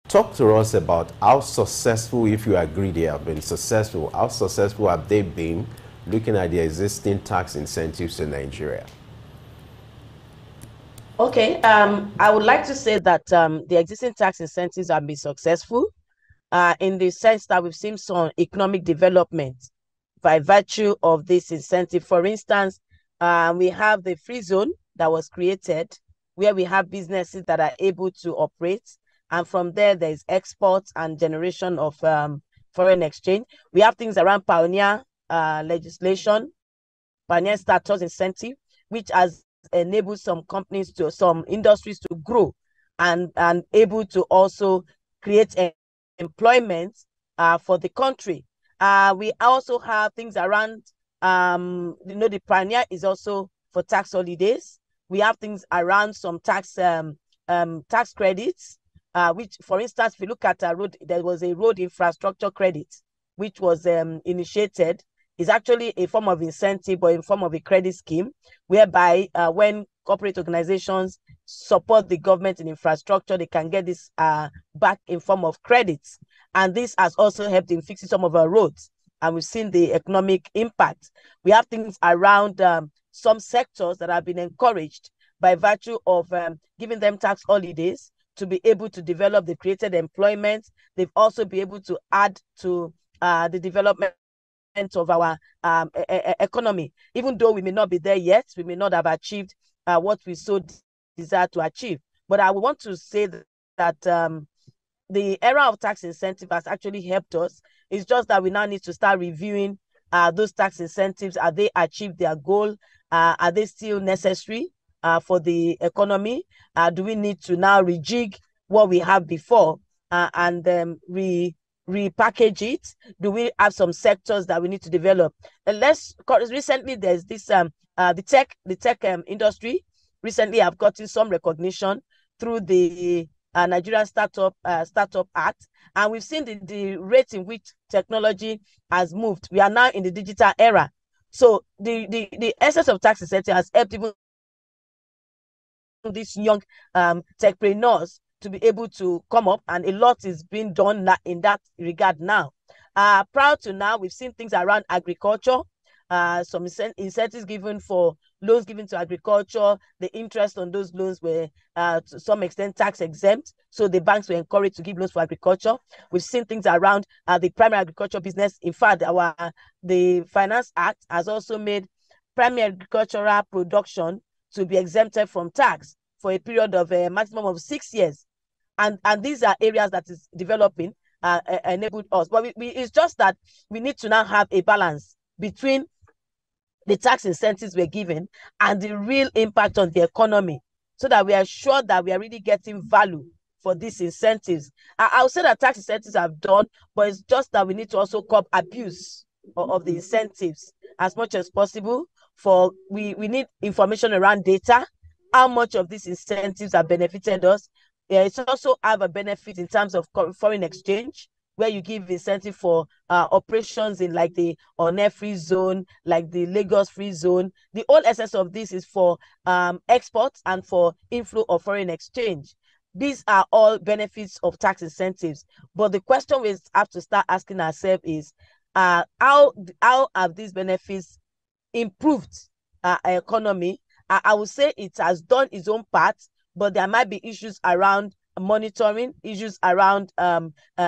Talk to us about how successful, if you agree they have been successful, how successful have they been looking at the existing tax incentives in Nigeria? Okay, I would like to say that the existing tax incentives have been successful in the sense that we've seen some economic development by virtue of this incentive. For instance, we have the free zone that was created where we have businesses that are able to operate. And from there, there's exports and generation of foreign exchange. We have things around pioneer legislation, pioneer status incentive, which has enabled some companies to, some industries to grow and able to also create employment for the country. We also have things around, the pioneer is also for tax holidays. We have things around some tax credits, which, for instance, if you look at a road, there was a road infrastructure credit, which was initiated. Is actually a form of incentive or a form of a credit scheme, whereby when corporate organizations support the government in infrastructure, they can get this back in form of credits. And this has also helped in fixing some of our roads. And we've seen the economic impact. We have things around some sectors that have been encouraged by virtue of giving them tax holidays to be able to develop the created employment. They've also been able to add to the development of our economy. Even though we may not be there yet, we may not have achieved what we so desire to achieve. But I want to say that the era of tax incentive has actually helped us. It's just that we now need to start reviewing those tax incentives. Are they achieved their goal? Are they still necessary for the economy? Do we need to now rejig what we have before and repackage it? Do we have some sectors that we need to develop? And recently there's this the tech industry recently have gotten some recognition through the Nigerian Startup Act, and we've seen the rate in which technology has moved. We are now in the digital era, so the essence of tax incentive has helped even these young techpreneurs to be able to come up, and a lot is being done in that regard now. Prior to now, we've seen things around agriculture, some incentives given for loans given to agriculture. The interest on those loans were to some extent tax exempt, so the banks were encouraged to give loans for agriculture. We've seen things around the primary agriculture business. In fact, the Finance Act has also made primary agricultural production to be exempted from tax for a period of a maximum of 6 years. And these are areas that is developing, enabled us. But it's just that we need to now have a balance between the tax incentives we're given and the real impact on the economy, so that we are sure that we are really getting value for these incentives. I'll say that tax incentives have done, but it's just that we need to also curb abuse of the incentives as much as possible. We need information around data, how much of these incentives have benefited us. It's also have a benefit in terms of foreign exchange, where you give incentive for operations in like the Onne free zone, like the Lagos free zone. The whole essence of this is for exports and for inflow of foreign exchange. These are all benefits of tax incentives. But the question we have to start asking ourselves is, how have these benefits improved our economy? I would say it has done its own part, but there might be issues around monitoring, issues around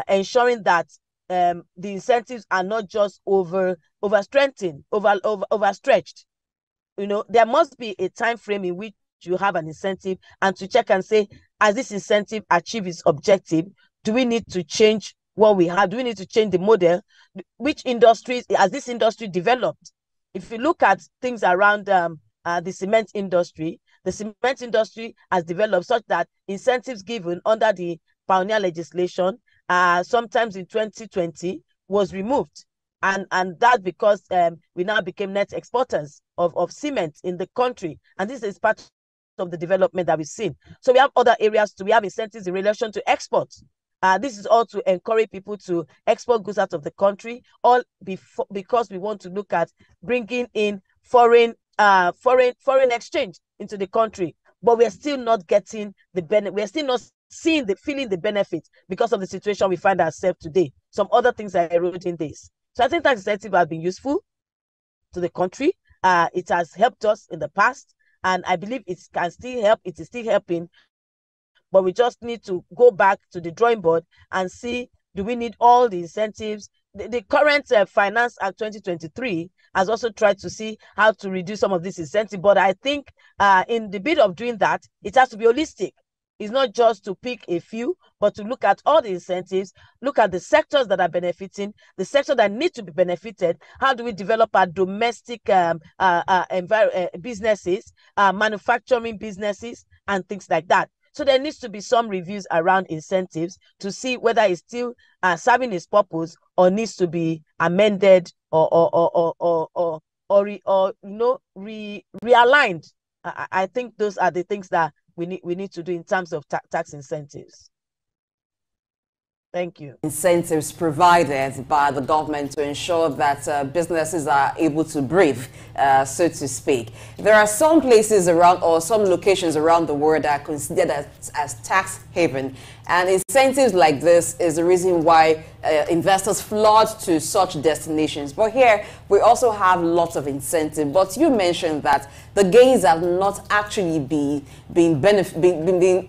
ensuring that the incentives are not just overstretched. There must be a time frame in which you have an incentive and to check and say, has this incentive achieved its objective? Do we need to change what we have? Do we need to change the model? Which industries has this industry developed? If you look at things around the cement industry has developed such that incentives given under the pioneer legislation, sometimes in 2020, was removed. And that's because we now became net exporters of cement in the country. And this is part of the development that we've seen. So we have other areas too. We have incentives in relation to exports. This is all to encourage people to export goods out of the country, all because we want to look at bringing in foreign exchange into the country. But we're still not getting the benefit. We're still not feeling the benefits because of the situation we find ourselves today. Some other things are eroding this. So I think tax incentive has been useful to the country. It has helped us in the past, and I believe it can still help. It is still helping, but we just need to go back to the drawing board and see, do we need all the incentives? The current Finance Act 2023 has also tried to see how to reduce some of this incentive, but I think in the bit of doing that, it has to be holistic. It's not just to pick a few, but to look at all the incentives, look at the sectors that are benefiting, the sector that need to be benefited. How do we develop our domestic businesses, manufacturing businesses, and things like that? So there needs to be some reviews around incentives to see whether it's still serving its purpose or needs to be amended or realigned. I think those are the things that we need to do in terms of tax incentives. Thank you. Incentives provided by the government to ensure that businesses are able to breathe, so to speak. There are some places around, or some locations around the world that are considered as tax haven, and incentives like this is the reason why investors flood to such destinations. But here we also have lots of incentive. But you mentioned that the gains have not actually been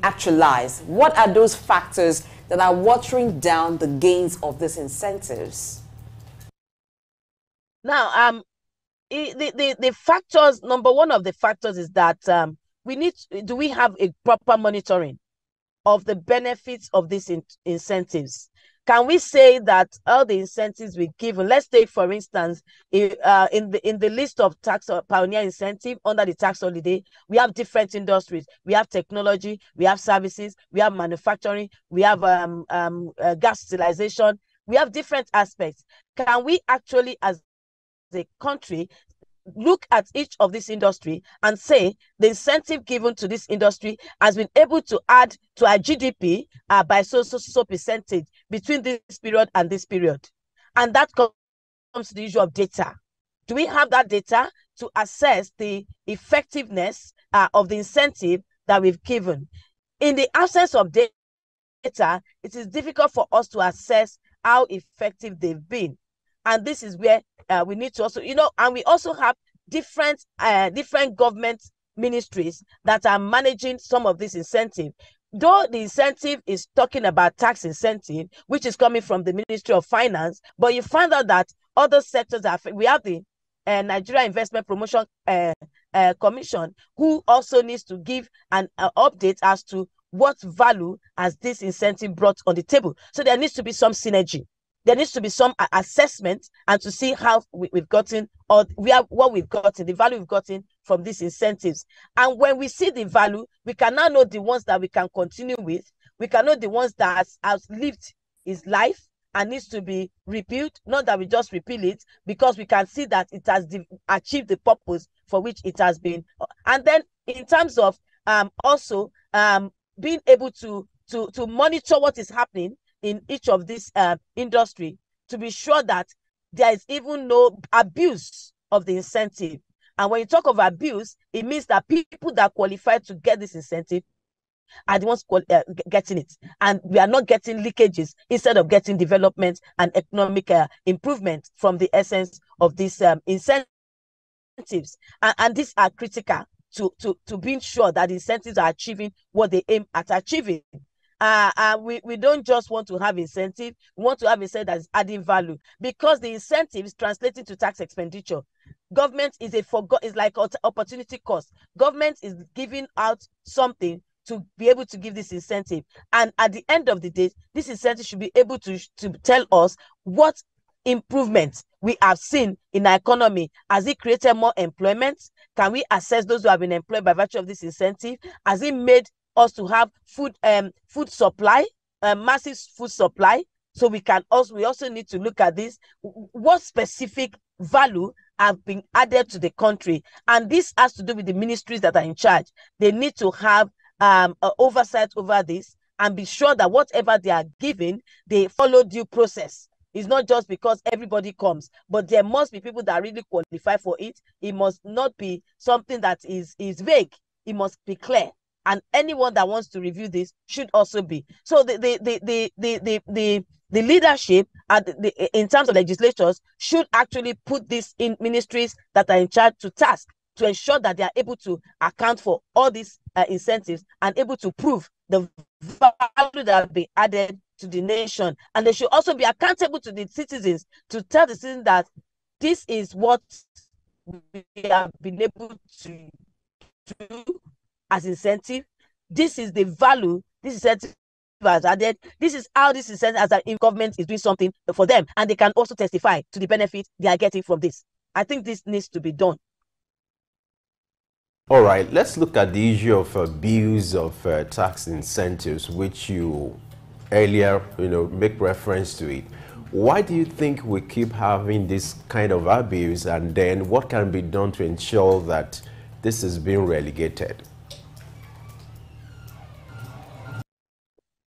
actualized. What are those factors that are watering down the gains of these incentives? Now, the factors, number one of the factors is that do we have a proper monitoring of the benefits of these incentives? Can we say that all the incentives we given, let's take for instance, in the list of tax pioneer incentive under the tax holiday, we have different industries. We have technology, we have services, we have manufacturing, we have gas utilization, we have different aspects. Can we actually, as a country, look at each of this industry and say the incentive given to this industry has been able to add to our GDP by so percentage between this period and this period? And that comes to the issue of data. Do we have that data to assess the effectiveness of the incentive that we've given? In the absence of data, it is difficult for us to assess how effective they've been. And this is where we need to also, and we also have different government ministries that are managing some of this incentive. Though the incentive is talking about tax incentive, which is coming from the Ministry of Finance, but you find out that other sectors we have the Nigeria Investment Promotion Commission, who also needs to give an update as to what value has this incentive brought on the table. So there needs to be some synergy. There needs to be some assessment and to see how we've gotten, or what we've gotten, the value we've gotten from these incentives. And when we see the value, we can now know the ones that we can continue with. We can know the ones that has lived his life and needs to be repealed. Not that we just repeal it, because we can see that it has achieved the purpose for which it has been. And then in terms of also being able to monitor what is happening in each of this industry, to be sure that there is even no abuse of the incentive. And when you talk of abuse, it means that people that qualify to get this incentive are the ones getting it. And we are not getting leakages instead of getting development and economic improvement from the essence of these incentives. And these are critical to being sure that the incentives are achieving what they aim at achieving. We don't just want to have incentive. We want to have incentive that is adding value, because the incentive is translating to tax expenditure. Government is like opportunity cost. Government is giving out something to be able to give this incentive, and at the end of the day, this incentive should be able to tell us what improvements we have seen in our economy. Has it created more employment? Can we assess those who have been employed by virtue of this incentive? Has it made us to have food supply, massive food supply? So we also need to look at this. What specific value have been added to the country? And this has to do with the ministries that are in charge. They need to have oversight over this and be sure that whatever they are giving, they follow due process. It's not just because everybody comes, but there must be people that really qualify for it. It must not be something that is vague. It must be clear. and anyone that wants to review this should also be. So the leadership in terms of legislators should actually put this in ministries that are in charge to task to ensure that they are able to account for all these incentives and able to prove the value that have been added to the nation. And they should also be accountable to the citizens to tell the citizens that this is what we have been able to do as incentive. This is the value this incentive has added. This is how this incentive as if government is doing something for them, and they can also testify to the benefit they are getting from this. I think this needs to be done. All right, let's look at the issue of abuse of tax incentives, which you earlier, make reference to it. Why do you think we keep having this kind of abuse, and then what can be done to ensure that this is being relegated?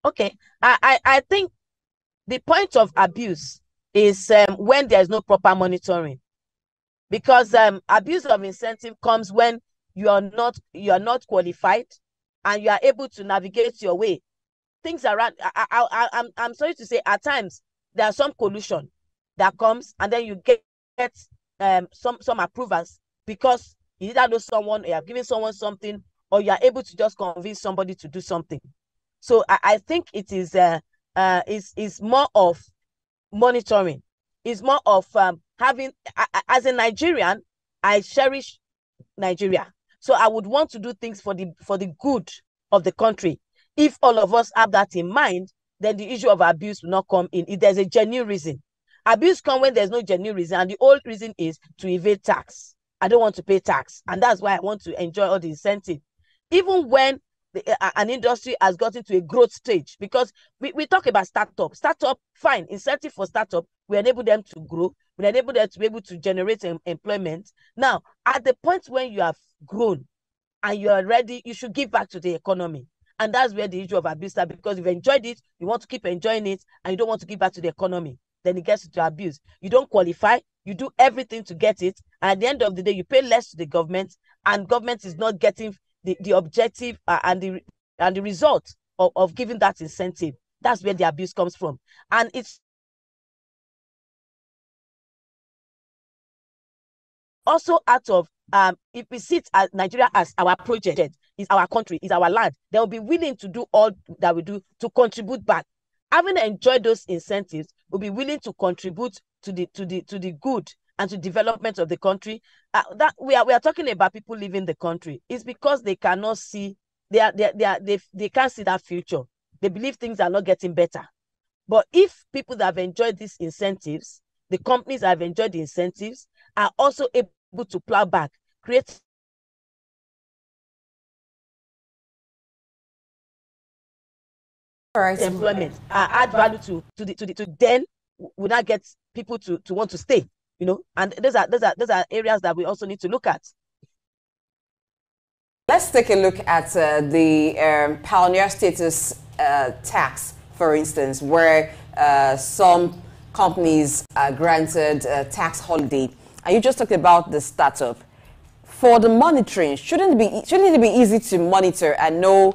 Okay, I think the point of abuse is when there is no proper monitoring, because abuse of incentive comes when you are not qualified and you are able to navigate your way. Things around, I'm sorry to say, at times there are some collusion that comes, and then you get some approvals because you either know someone, or you have given someone something, or you are able to just convince somebody to do something. So I think it is more of monitoring. It's more of having, as a Nigerian, I cherish Nigeria. So I would want to do things for the good of the country. If all of us have that in mind, then the issue of abuse will not come in if there's a genuine reason. Abuse comes when there's no genuine reason, and the old reason is to evade tax. I don't want to pay tax, and that's why I want to enjoy all the incentive. Even when an industry has gotten to a growth stage, because we talk about startup, fine, incentive for startup, we enable them to grow, we enable them to be able to generate employment. Now, at the point when you have grown and you are ready, you should give back to the economy. And that's where the issue of abuse starts, because you've enjoyed it, you want to keep enjoying it, and you don't want to give back to the economy. Then it gets into abuse. You don't qualify, you do everything to get it, and at the end of the day, you pay less to the government, and government is not getting the objective and the result of giving that incentive. That's where the abuse comes from. And it's also out of, if we see it Nigeria as our project, is our country, is our land, they'll be willing to do all that we do to contribute back. Having enjoyed those incentives, we'll be willing to contribute to the good and to development of the country. That we are talking about people leaving the country. It's because they cannot see, they can't see that future. They believe things are not getting better. But if people that have enjoyed these incentives, the companies that have enjoyed the incentives, are also able to plow back, create employment, add value to then we not get people to want to stay, and those are areas that we also need to look at. Let's take a look at the pioneer status tax, for instance, where some companies are granted a tax holiday. And you just talked about the startup. For the monitoring, shouldn't it be easy to monitor and know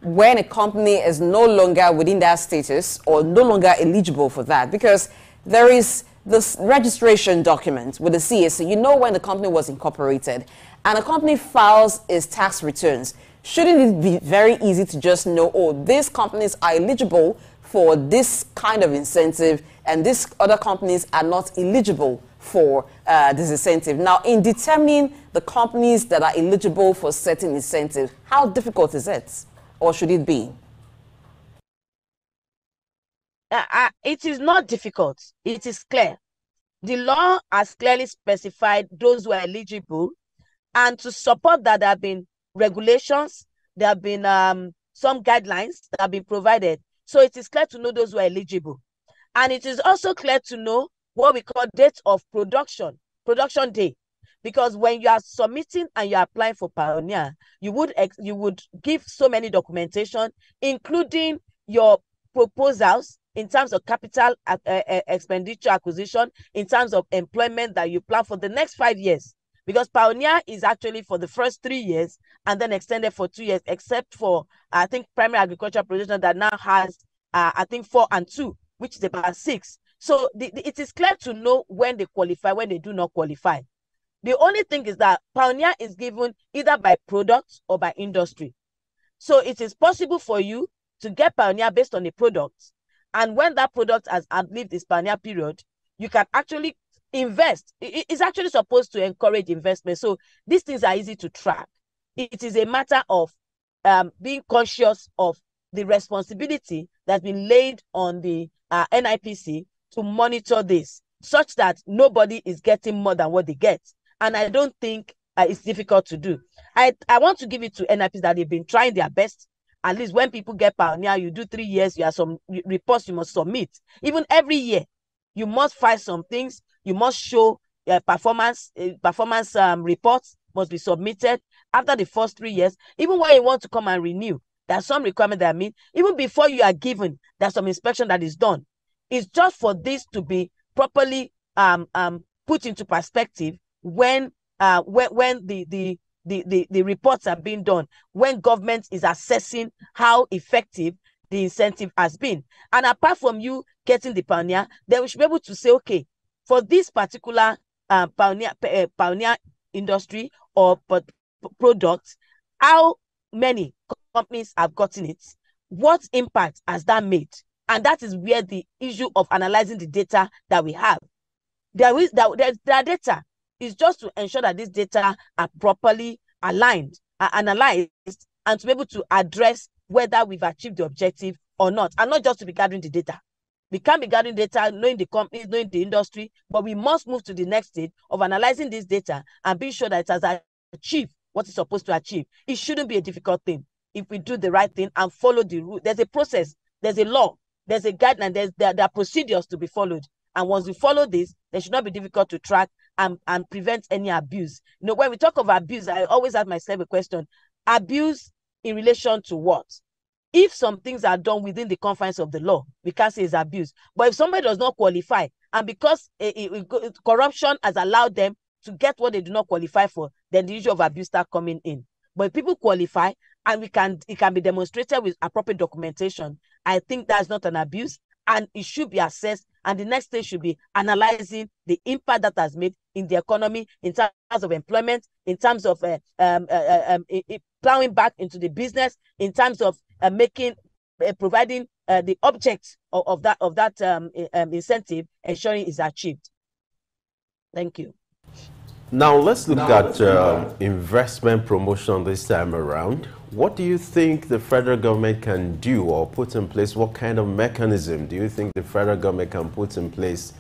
when a company is no longer within that status or no longer eligible for that? Because there is this registration document with the CAC. You know when the company was incorporated, and a company files its tax returns. Shouldn't it be very easy to just know, oh, these companies are eligible for this kind of incentive, and these other companies are not eligible for this incentive? Now, in determining the companies that are eligible for certain incentives, how difficult is it, or should it be? It is not difficult. It is clear. The law has clearly specified those who are eligible, and to support that, there have been regulations, there have been some guidelines that have been provided. So it is clear to know those who are eligible. And it is also clear to know what we call date of production day. Because when you are submitting and you are applying for Pioneer, you would give so many documentation, including your proposals in terms of capital expenditure acquisition, in terms of employment that you plan for the next 5 years. because Pioneer is actually for the first 3 years and then extended for 2 years, except for, I think, primary agricultural production that now has, I think, 4 and 2, which is about 6. So it is clear to know when they qualify, when they do not qualify. The only thing is that Pioneer is given either by product or by industry. So it is possible for you to get Pioneer based on a product. And when that product has outlived its Pioneer period, you can actually invest. It's actually supposed to encourage investment. So these things are easy to track. It is a matter of being conscious of the responsibility that's been laid on the NIPC to monitor this, such that nobody is getting more than what they get. And I don't think it's difficult to do. I want to give it to NIPs that they've been trying their best. At least when people get Pioneer, you do 3 years, you have some reports you must submit. Even every year, you must file some things. You must show performance reports must be submitted after the first 3 years. Even when you want to come and renew, there's some requirement that I mean, even before you are given, there's some inspection that is done. It's just for this to be properly put into perspective when the reports are being done, when government is assessing how effective the incentive has been. And apart from you getting the Pioneer, then we should be able to say, okay, for this particular Pioneer industry or product, how many companies have gotten it? What impact has that made? And that is where the issue of analyzing the data that we have. There are data. It's just to ensure that these data are properly aligned, analyzed, and to be able to address whether we've achieved the objective or not, and not just to be gathering the data. We can't be gathering data, knowing the companies, knowing the industry, but we must move to the next stage of analyzing this data and being sure that it has achieved what it's supposed to achieve. It shouldn't be a difficult thing if we do the right thing and follow the rule. There's a process, there's a law, there's a guideline, there are procedures to be followed. And once we follow this, they should not be difficult to track and prevent any abuse. You know, when we talk of abuse, I always ask myself a question: abuse in relation to what? If some things are done within the confines of the law, we can't say it's abuse. But if somebody does not qualify, and because corruption has allowed them to get what they do not qualify for, then the issue of abuse start coming in. But if people qualify and it can be demonstrated with appropriate documentation, I think that's not an abuse, and it should be assessed. And the next stage should be analyzing the impact that has made in the economy, in terms of employment, in terms of plowing back into the business, in terms of providing the object of that incentive, ensuring is achieved. Thank you. Now let's look at investment promotion this time around. What do you think the federal government can do or put in place? What kind of mechanism do you think the federal government can put in place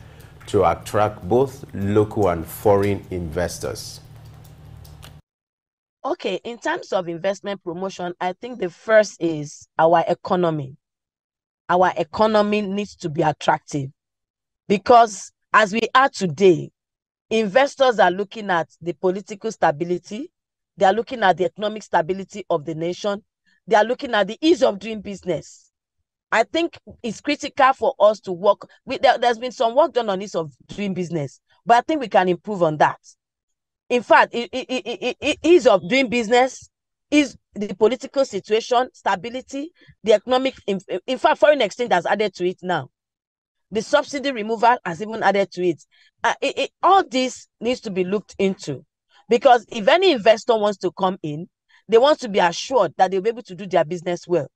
to attract both local and foreign investors? Okay, in terms of investment promotion, I think the first is our economy. Our economy needs to be attractive, because as we are today, investors are looking at the political stability, they are looking at the economic stability of the nation, they are looking at the ease of doing business. I think it's critical for us to work. There's been some work done on ease of doing business, but I think we can improve on that. In fact, ease of doing business is the political situation, stability, the economic, in fact, foreign exchange has added to it now. The subsidy removal has even added to it. All this needs to be looked into, because if any investor wants to come in, they want to be assured that they'll be able to do their business well.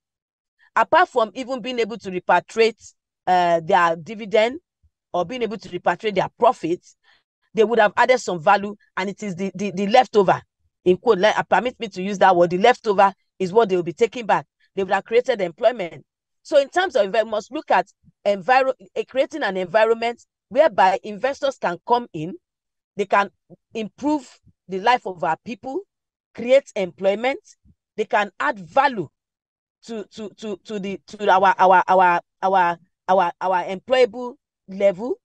Apart from even being able to repatriate their dividend or being able to repatriate their profits, they would have added some value, and it is the leftover, in quote, permit me to use that word, the leftover is what they will be taking back. They would have created employment. So in terms of investment, must look at creating an environment whereby investors can come in, they can improve the life of our people, create employment, they can add value to our employable level,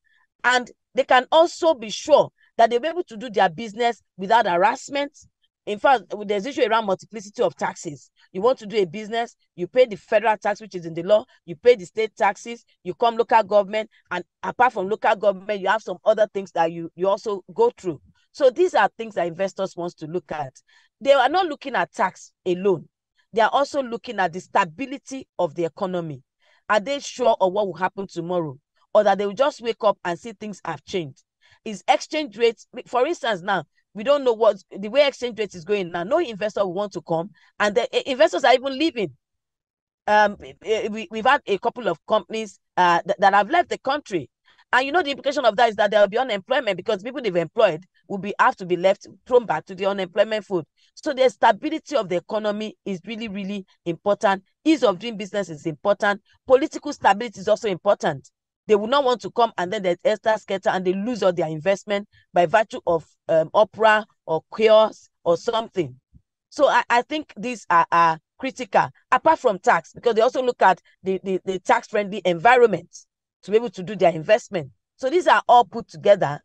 and they can also be sure that they'll be able to do their business without harassment. In fact, there's issue around multiplicity of taxes. You want to do a business, you pay the federal tax, which is in the law, you pay the state taxes, you come local government, and apart from local government, you have some other things that you also go through. So these are things that investors want to look at. They are not looking at tax alone. They are also looking at the stability of the economy. Are they sure of what will happen tomorrow? Or that they will just wake up and see things have changed? Is exchange rates, for instance, now, we don't know what the way exchange rate is going now. No investor will want to come, and the investors are even leaving. We've had a couple of companies that have left the country. And you know, the implication of that is that there will be unemployment because people they've employed will have to be left thrown back to the unemployment food. So the stability of the economy is really, really important. Ease of doing business is important. Political stability is also important. They will not want to come and then there's extra scatter and they lose all their investment by virtue of opera or chaos or something. So I think these are critical, apart from tax, because they also look at the tax-friendly environment to be able to do their investment. So these are all put together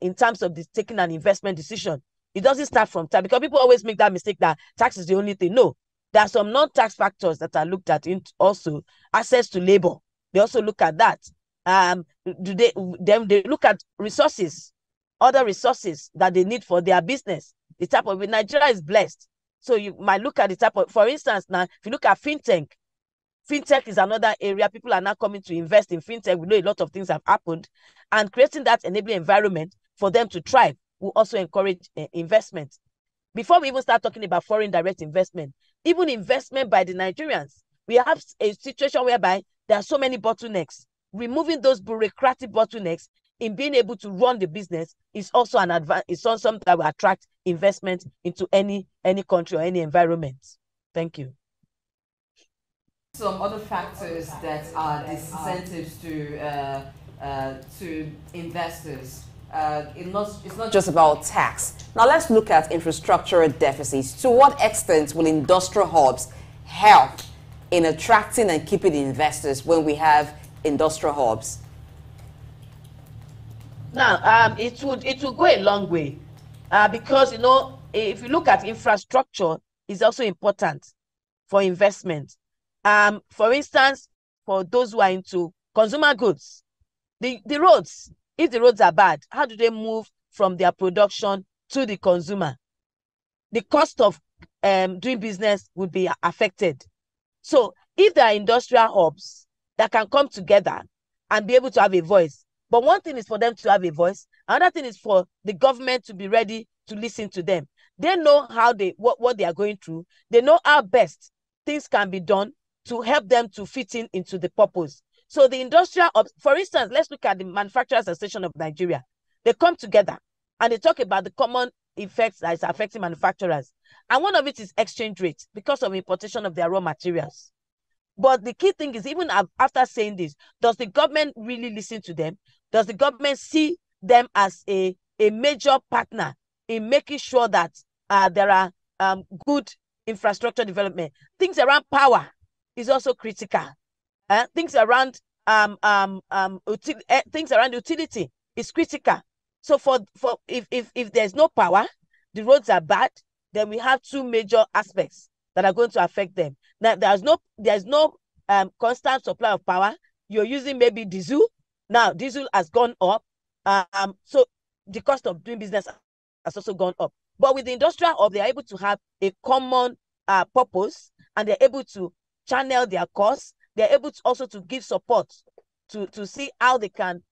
in terms of taking an investment decision. It doesn't start from tax, because people always make that mistake that tax is the only thing. No, there are some non-tax factors that are looked at. Also, access to labor. They also look at that. They look at resources, other resources that they need for their business. The type of Nigeria is blessed. So you might look at the type of, for instance, now, if you look at fintech is another area. People are now coming to invest in fintech. We know a lot of things have happened, and creating that enabling environment for them to thrive will also encourage investment. Before we even start talking about foreign direct investment, even investment by the Nigerians, we have a situation whereby there are so many bottlenecks. Removing those bureaucratic bottlenecks in being able to run the business is also an advantage. It's also something that will attract investment into any country or any environment. Thank you. Some other factors that are disincentives to investors. It's not just about tax. Now let's look at infrastructural deficits. To what extent will industrial hubs help in attracting and keeping investors when we have industrial hubs? Now, it will go a long way because, you know, if you look at infrastructure, is also important for investment. For instance, for those who are into consumer goods, the roads, if the roads are bad, how do they move from their production to the consumer? The cost of doing business would be affected. So if there are industrial hubs that can come together and be able to have a voice, but one thing is for them to have a voice, another thing is for the government to be ready to listen to them. They know how what they are going through. They know how best things can be done to help them to fit into the purpose. So the industrial, for instance, let's look at the Manufacturers Association of Nigeria. They come together and they talk about the common effects that is affecting manufacturers. And one of it is exchange rate because of importation of their raw materials. But the key thing is, even after saying this, does the government really listen to them? Does the government see them as a major partner in making sure that there are good infrastructure development? Things around power is also critical. Things around things around utility is critical. So if there's no power, the roads are bad, then we have two major aspects that are going to affect them. Now there's no constant supply of power. You're using maybe diesel. Now diesel has gone up. So the cost of doing business has also gone up. But with the industrial hub, they're able to have a common purpose, and they're able to channel their costs. They're able to also to give support to see how they can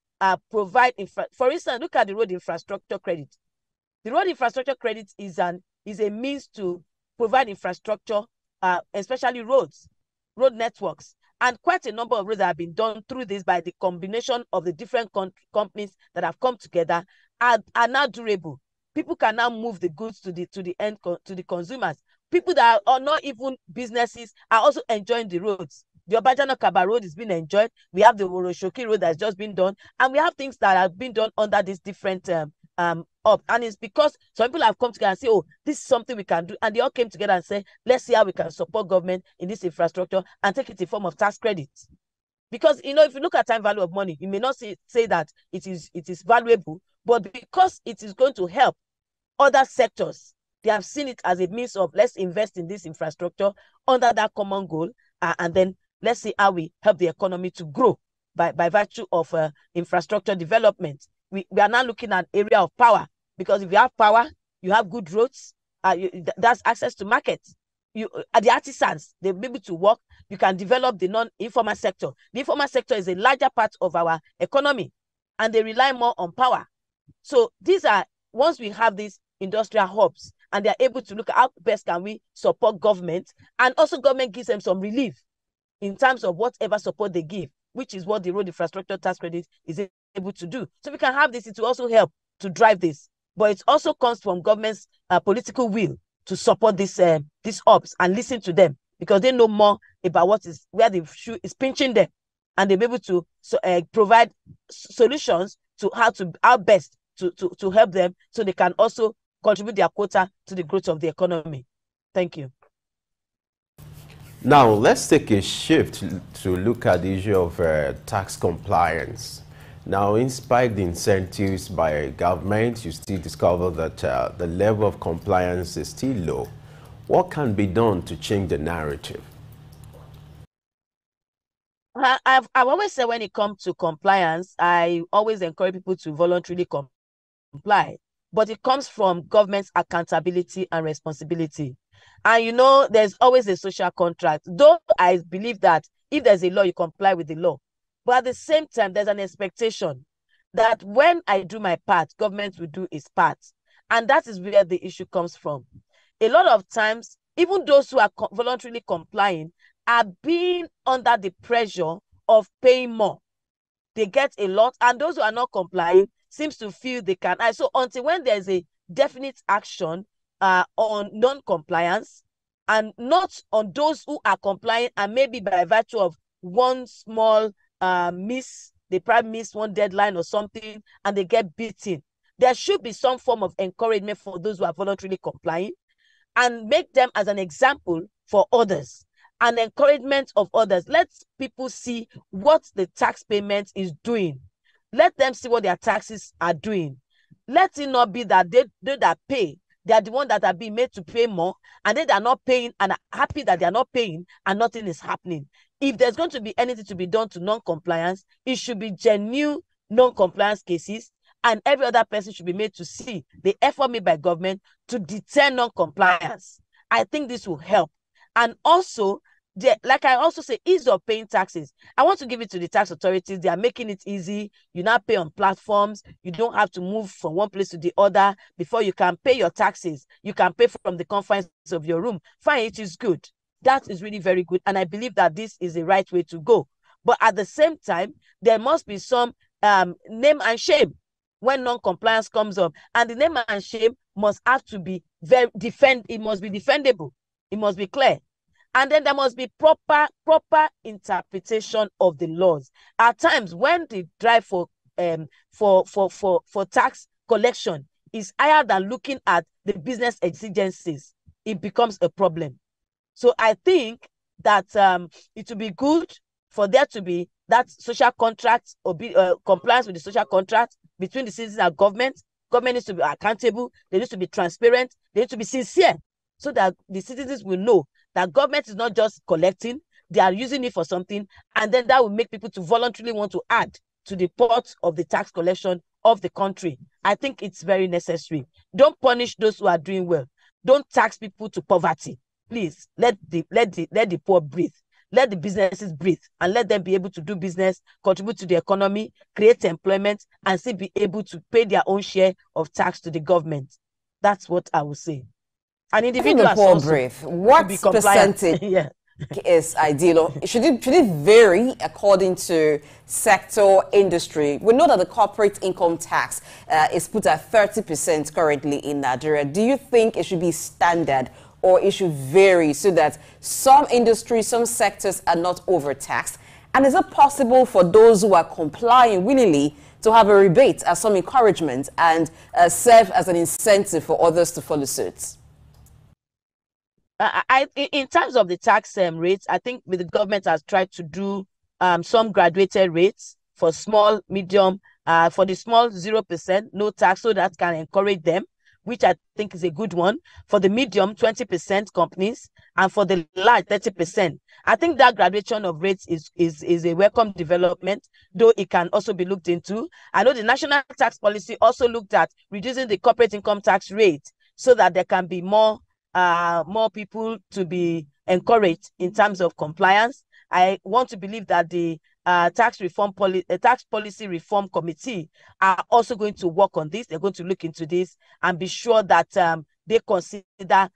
provide. For instance, look at the road infrastructure credit. The road infrastructure credit is a means to provide infrastructure, especially roads, road networks. And quite a number of roads have been done through this by the combination of the different companies that have come together are now durable. People can now move the goods to the consumers. People that are not even businesses are also enjoying the roads. The Obajana Kaba road is being enjoyed. We have the Woroshoki road that's just been done, and we have things that have been done under these different up. And it's because some people have come together and say, oh, this is something we can do, and they all came together and say, let's see how we can support government in this infrastructure and take it in form of tax credits. Because, you know, if you look at time value of money, you may not say that it is valuable, but because it is going to help other sectors, they have seen it as a means of, let's invest in this infrastructure under that common goal, and then let's see how we help the economy to grow by virtue of infrastructure development. We are now looking at area of power. because if you have power, you have good roads, that's access to markets. The artisans, they'll be able to work. You can develop the non-informal sector. The informal sector is a larger part of our economy, and they rely more on power. So these are, once we have these industrial hubs, and they're able to look at how best can we support government, and also government gives them some relief in terms of whatever support they give, which is what the road infrastructure tax credit is able to do. So we can have this, it will also help to drive this. But it also comes from government's political will to support these hubs and listen to them, because they know more about where the shoe is pinching them, and they'll be able to provide solutions to how best to help them, so they can also contribute their quota to the growth of the economy. Thank you. Now, let's take a shift to look at the issue of tax compliance. Now, in spite of the incentives by government, you still discover that the level of compliance is still low. What can be done to change the narrative? I've always said, when it comes to compliance, I always encourage people to voluntarily comply. But it comes from government's accountability and responsibility. And, you know, there's always a social contract. Though I believe that if there's a law, you comply with the law. But at the same time, there's an expectation that when I do my part, government will do its part. And that is where the issue comes from. A lot of times, even those who are voluntarily complying are being under the pressure of paying more. They get a lot, and those who are not complying seems to feel they can. So until when there's a definite action on non-compliance, and not on those who are complying, and maybe by virtue of one small they probably miss one deadline or something, and they get beaten, there should be some form of encouragement for those who are voluntarily complying, and make them as an example for others, and encouragement of others. Let people see what the tax payment is doing. Let them see what their taxes are doing. Let it not be that they that pay, they are the ones that are being made to pay more, and they are not paying and are happy that they are not paying, and nothing is happening. If there's going to be anything to be done to non-compliance, it should be genuine non-compliance cases, and every other person should be made to see the effort made by government to deter non-compliance. I think this will help. And also, like I also say, ease of paying taxes. I want to give it to the tax authorities. They are making it easy. You now pay on platforms. You don't have to move from one place to the other before you can pay your taxes. You can pay from the confines of your room. Fine, it is good. That is really very good. And I believe that this is the right way to go. But at the same time, there must be some name and shame when non-compliance comes up. And the name and shame must have to be it must be defendable. It must be clear. And then there must be proper interpretation of the laws. At times, when the drive for tax collection is higher than looking at the business exigencies, it becomes a problem. So I think that it would be good for there to be that social contract or compliance with the social contract between the citizens and government. Government needs to be accountable. They need to be transparent. They need to be sincere, so that the citizens will know that government is not just collecting, they are using it for something, and then that will make people to voluntarily want to add to the pot of the tax collection of the country. I think it's very necessary. Don't punish those who are doing well. Don't tax people to poverty. Please, let the poor breathe. Let the businesses breathe, and let them be able to do business, contribute to the economy, create employment, and still be able to pay their own share of tax to the government. That's what I would say. An individual what percentage yeah. is ideal? Or should it vary according to sector, industry? We know that the corporate income tax is put at 30% currently in Nigeria. Do you think it should be standard, or it should vary so that some industries, some sectors are not overtaxed? And is it possible for those who are complying willingly to have a rebate as some encouragement and serve as an incentive for others to follow suit? In terms of the tax rates, I think the government has tried to do some graduated rates for small, medium, for the small 0%, no tax, so that can encourage them. which I think is a good one. For the medium, 20% companies, and for the large, 30%. I think that graduation of rates is a welcome development, though it can also be looked into. I know the national tax policy also looked at reducing the corporate income tax rate so that there can be more people to be encouraged in terms of compliance. I want to believe that the tax policy reform committee are also going to work on this. They're going to look into this and be sure that they consider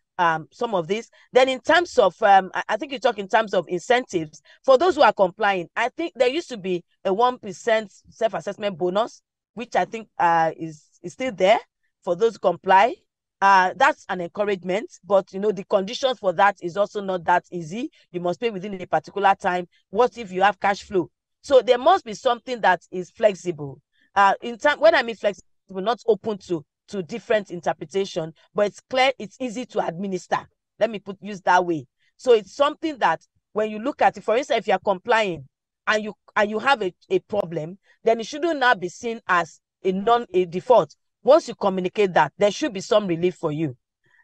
some of this. Then in terms of, I think you talk in terms of incentives for those who are complying. I think there used to be a 1% self-assessment bonus, which I think is still there for those who comply. That's an encouragement, but the conditions for that is also not that easy. You must pay within a particular time. What if you have cash flow? So there must be something that is flexible. When I mean flexible, not open to different interpretation, but it's clear, it's easy to administer. Let me use that way. So it's something that when you look at it, for instance, if you're complying and you have a problem, then it shouldn't now be seen as a default. Once you communicate that, there should be some relief for you.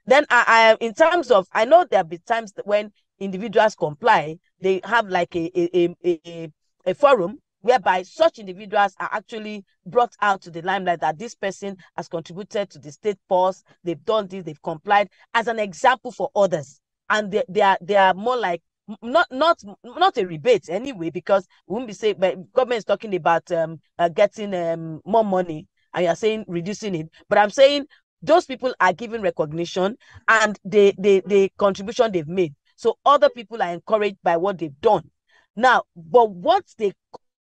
Then in terms of, I know there'll be times that when individuals comply, they have like a forum whereby such individuals are actually brought out to the limelight that this person has contributed to the state purse, they've done this, they've complied, as an example for others. And they are more like, not a rebate anyway, because we won't be saying, but government is talking about getting more money, and you're saying reducing it. But I'm saying those people are given recognition and the contribution they've made. So other people are encouraged by what they've done. Now, but what they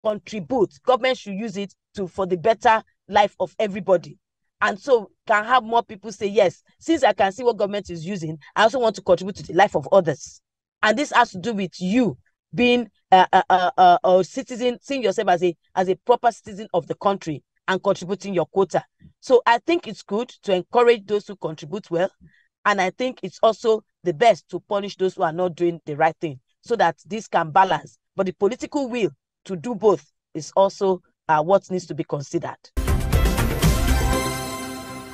contribute, government should use it for the better life of everybody. And so can have more people say, yes, since I can see what government is using, I also want to contribute to the life of others. And this has to do with you being a citizen, seeing yourself as a proper citizen of the country and contributing your quota. So I think it's good to encourage those who contribute well. And I think it's also the best to punish those who are not doing the right thing so that this can balance. But the political will to do both is also what needs to be considered.